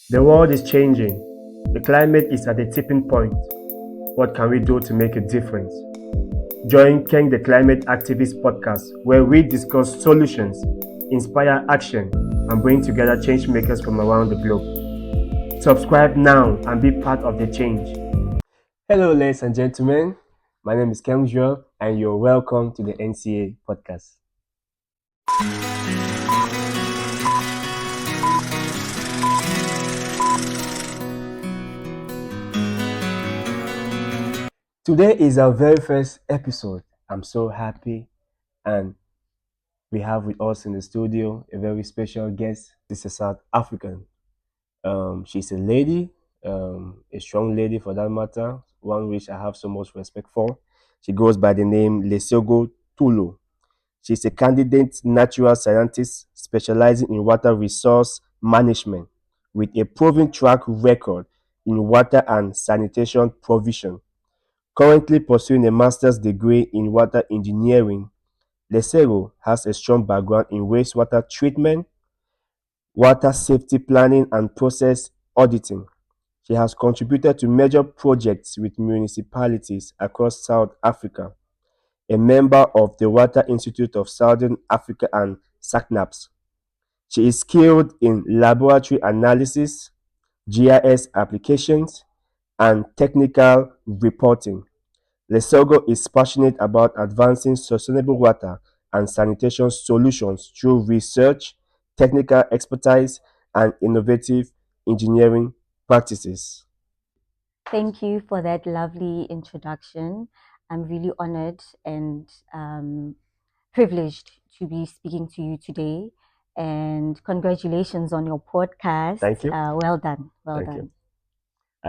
The world is changing. The climate is at a tipping point. What can we do to make a difference? Join Ken the Climate Activist podcast, where we discuss solutions, inspire action, and bring together change makers from around the globe. Subscribe now and be part of the change. Hello, ladies and gentlemen. My name is Ken and you're welcome to the NCA podcast. Today is our very first episode. I'm so happy, and we have with us in the studio a very special guest. This is a South African. She's a lady, a strong lady for that matter, one which I have so much respect for. She goes by the name Lesego THULO. She's a candidate natural scientist specializing in water resource management with a proven track record in water and sanitation provision. Currently pursuing a master's degree in water engineering, Lesego has a strong background in wastewater treatment, water safety planning, and process auditing. She has contributed to major projects with municipalities across South Africa, a member of the Water Institute of Southern Africa and SACNAPS. She is skilled in laboratory analysis, GIS applications, and technical reporting. Lesego is passionate about advancing sustainable water and sanitation solutions through research, technical expertise, and innovative engineering practices. Thank you for that lovely introduction. I'm really honored and privileged to be speaking to you today. And congratulations on your podcast. Thank you. Well done. Well Thank done. you.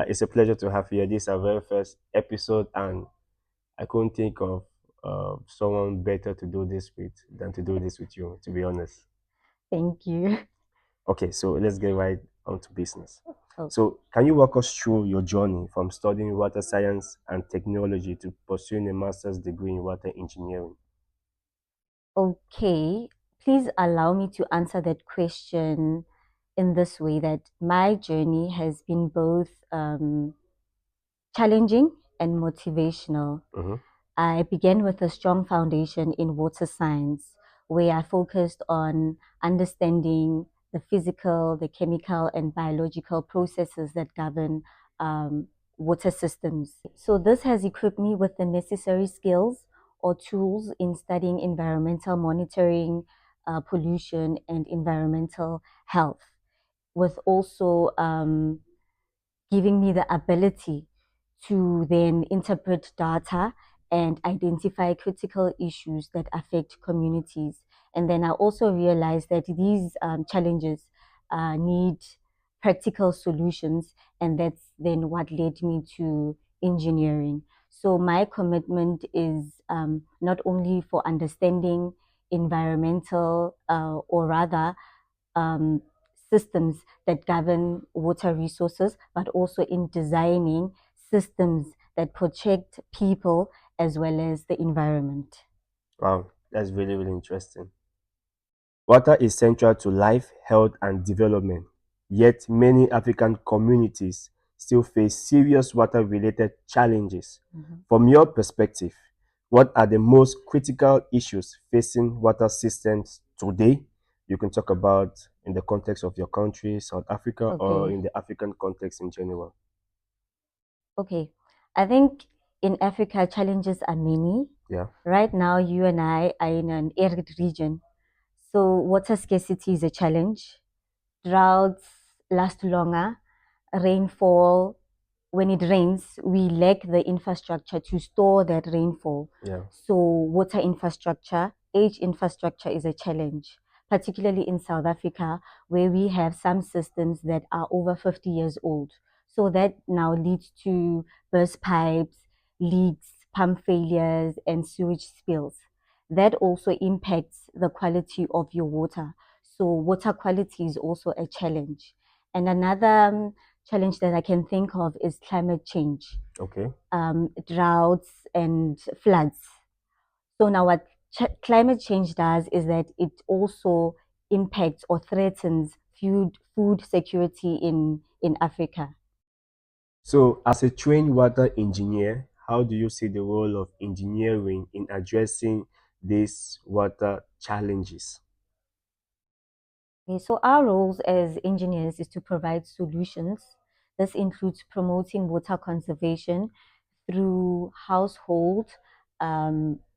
It's a pleasure to have you here. This is our very first episode, and I couldn't think of someone better to do this with than to do this with you, to be honest. Thank you. Okay, so let's get right on to business. Oh, So, can you walk us through your journey from studying water science and technology to pursuing a master's degree in water engineering? okay. Please allow me to answer that question in this way that my journey has been both challenging and motivational. Mm-hmm. I began with a strong foundation in water science, where I focused on understanding the physical, the chemical, and biological processes that govern water systems. So, this has equipped me with the necessary skills or tools in studying environmental monitoring, pollution, and environmental health, with also giving me the ability to then interpret data and identify critical issues that affect communities. And then I also realized that these challenges need practical solutions, and that's then what led me to engineering. So my commitment is not only for understanding environmental or rather um, systems that govern water resources, but also in designing systems that protect people as well as the environment. Wow, that's really, really interesting. Water is central to life, health, and development. Yet, many African communities still face serious water related challenges. Mhm. From your perspective, what are the most critical issues facing water systems today? You can talk about in the context of your country, South Africa, or Okay, in the African context in general. okay. I think in Africa, challenges are many. Yeah. Right now, you and I are in an arid region. So, water scarcity is a challenge. Droughts last longer. Rainfall, when it rains, we lack the infrastructure to store that rainfall. Yeah. So, water infrastructure, age infrastructure is a challenge, particularly in South Africa, where we have some systems that are over 50 years old. So, that now leads to burst pipes, leaks, pump failures, and sewage spills. That also impacts the quality of your water. So, water quality is also a challenge. And another challenge that I can think of is climate change, Okay. droughts and floods. So now what climate change does is that it also impacts or threatens food security in Africa. So, as a trained water engineer, how do you see the role of engineering in addressing these water challenges? Okay, so our roles as engineers is to provide solutions. This includes promoting water conservation through household,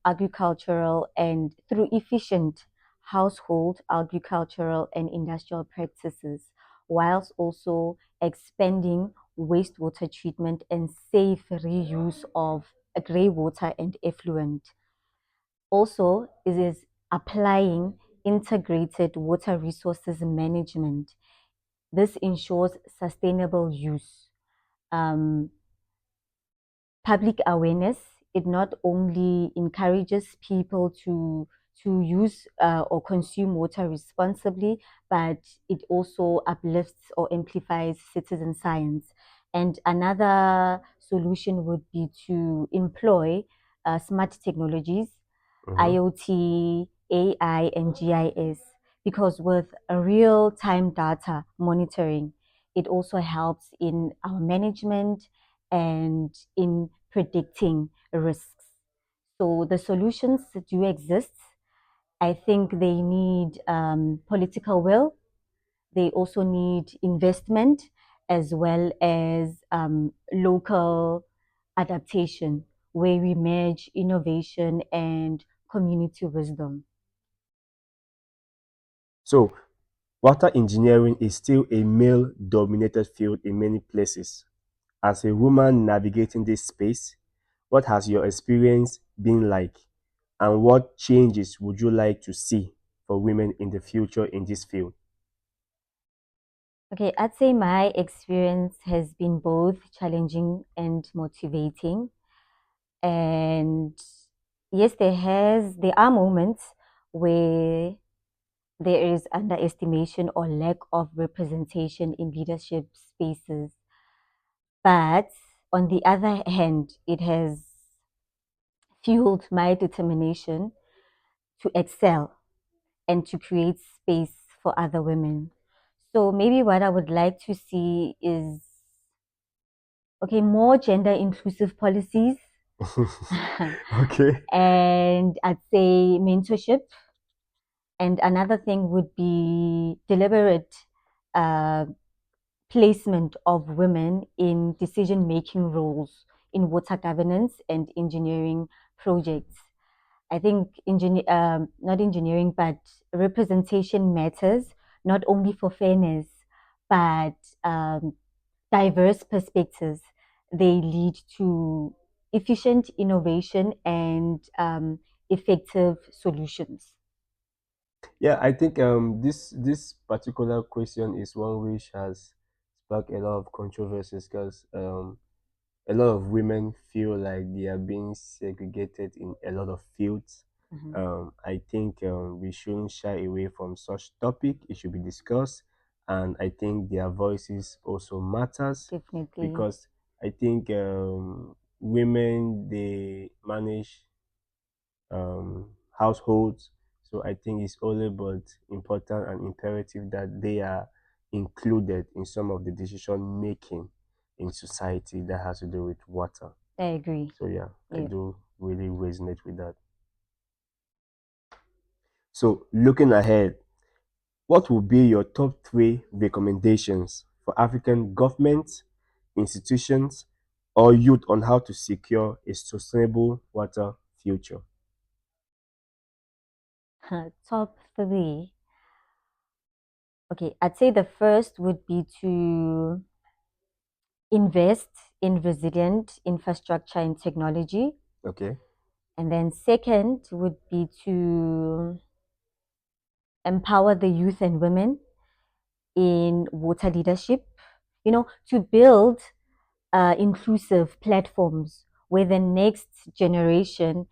agricultural, and through efficient household, agricultural, and industrial practices, whilst also expanding wastewater treatment and safe reuse of grey water and effluent. Also, it is applying integrated water resources management. This ensures sustainable use. Um, Public awareness, it not only encourages people to use or consume water responsibly, but it also uplifts or amplifies citizen science. And another solution would be to employ smart technologies, Mhm. IoT, AI, and GIS, because with a real-time data monitoring, it also helps in our management and in predicting risks. So the solutions do exist. I think they need political will. They also need investment as well as local adaptation, where we merge innovation and community wisdom. So, water engineering is still a male dominated field in many places. As a woman navigating this space, what has your experience been like? And what changes would you like to see for women in the future in this field? Okay, I'd say my experience has been both challenging and motivating. And yes, there are moments where there is underestimation or lack of representation in leadership spaces. But on the other hand, it has fueled my determination to excel and to create space for other women. So maybe what I would like to see is, okay, more gender inclusive policies. Okay. And I'd say mentorship. And another thing would be deliberate uh, placement of women in decision making roles in water governance and engineering projects. I think not engineering, but representation matters not only for fairness, but um, diverse perspectives. They lead to efficient innovation and effective solutions. Yeah, I think this particular question is one which has sparked a lot of controversies because a lot of women feel like they are being segregated in a lot of fields. Mhm. I think we shouldn't shy away from such topic. It should be discussed, and I think their voices also matters Definitely. because I think women they manage households. So I think it's all but important and imperative that they are included in some of the decision making in society that has to do with water. I agree. So yeah, I Yeah. do really resonate with that. So looking ahead, what will be your top three recommendations for African governments, institutions, or youth on how to secure a sustainable water future? Top three. Okay, I'd say the first would be to invest in resilient infrastructure and technology. Okay. And then second would be to empower the youth and women in water leadership, to build inclusive platforms where the next generation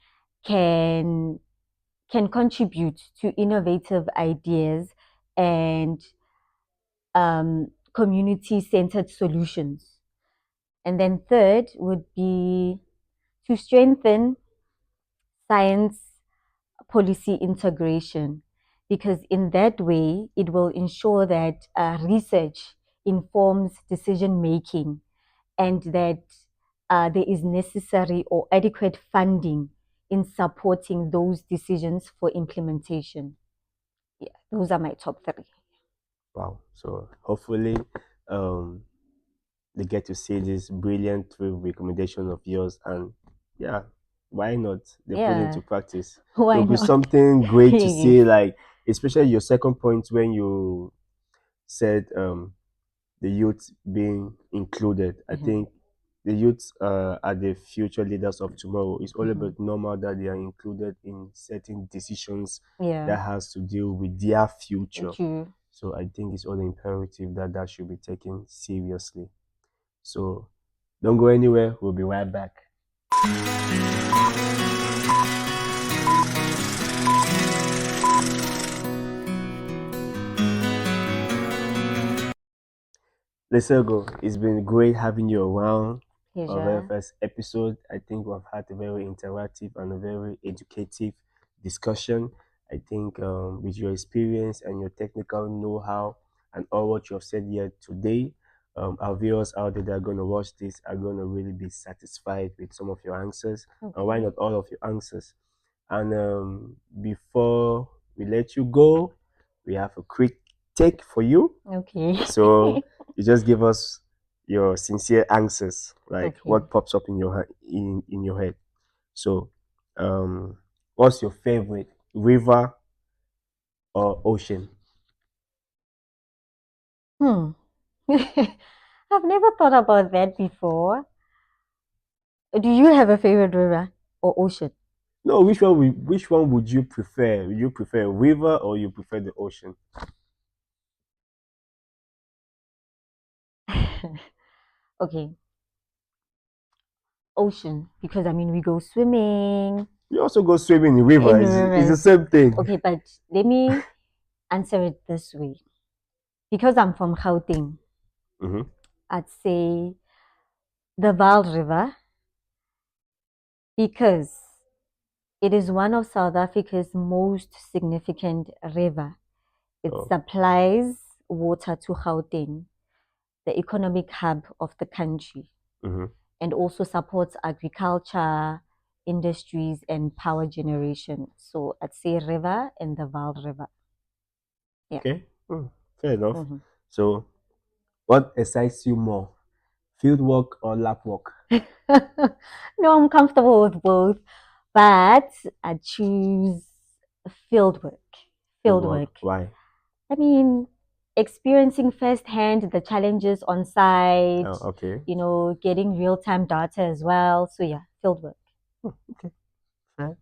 can can contribute to innovative ideas and community-centered solutions. And then third would be to strengthen science policy integration. because in that way, it will ensure that research informs decision making and that there is necessary or adequate funding in supporting those decisions for implementation. Yeah, those are my top three. Wow. So hopefully, um, they get to see this brilliant recommendation of yours, and yeah, why not? They put it Yeah, into practice. It why will be not? something great to Yes. see, like especially your second point when you said the youth being included. I Mhm. think the youth are the future leaders of tomorrow. It's all Mhm. about normal that they are included in certain decisions Yeah, that has to deal with their future. true. So I think it's all imperative that that should be taken seriously. So don't go anywhere. We'll be right back. Let's go. It's been great having you around. Our very Pleasure. first episode. I think we've had a very interactive and a very educative discussion. I think with your experience and your technical know-how and all what you have said here today, our viewers out there that are going to watch this are going to really be satisfied with some of your answers, and why Okay. not all of your answers. And before we let you go, we have a quick take for you. Okay. So you just give us your sincere answers, like Okay. what pops up in your in your head. So, what's your favorite river or ocean? Hmm. I've never thought about that before. Do you have a favorite river or ocean? No, which one would you prefer? Would you prefer a river or you prefer the ocean? Okay, ocean, because I mean we go swimming You also go swimming in river. in It's the rivers. same thing. Okay, but let me answer it this way. Because I'm from Gauteng, Mm-hmm. I'd say the Vaal River because it is one of South Africa's most significant river. It Oh. supplies water to Gauteng, the economic hub of the country, Mm-hmm. and also supports agriculture, industries, and power generation. So I'd say river and the Vaal River. Yeah. Okay. Fair enough. Mhm. So, what excites you more, field work or lab work? No, I'm comfortable with both, but I choose field work. Field Field work. work. Why? I mean, experiencing firsthand the challenges on site, Oh, okay. getting real time data as well. So, yeah, field work. Okay. Fair.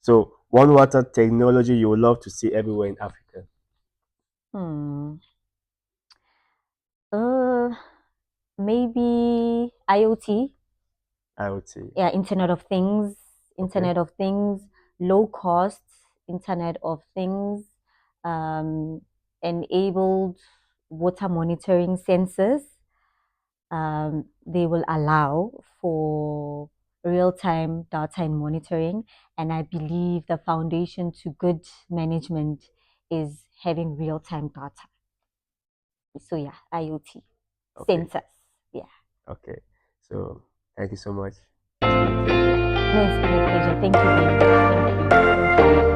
So, one water technology you would love to see everywhere in Africa. Hmm. Uh, Maybe IoT. I would say. Yeah, Internet of Things. Okay. Internet of Things, low cost Internet of Things, um, enabled water monitoring sensors. They will allow for real time data and monitoring. And I believe the foundation to good management is having real time data. So, yeah, IoT, Okay. sensors. Yeah. Okay. So, thank you so much. It's been a pleasure. No, it's been a pleasure. Thank you very much. Thank you. Thank you.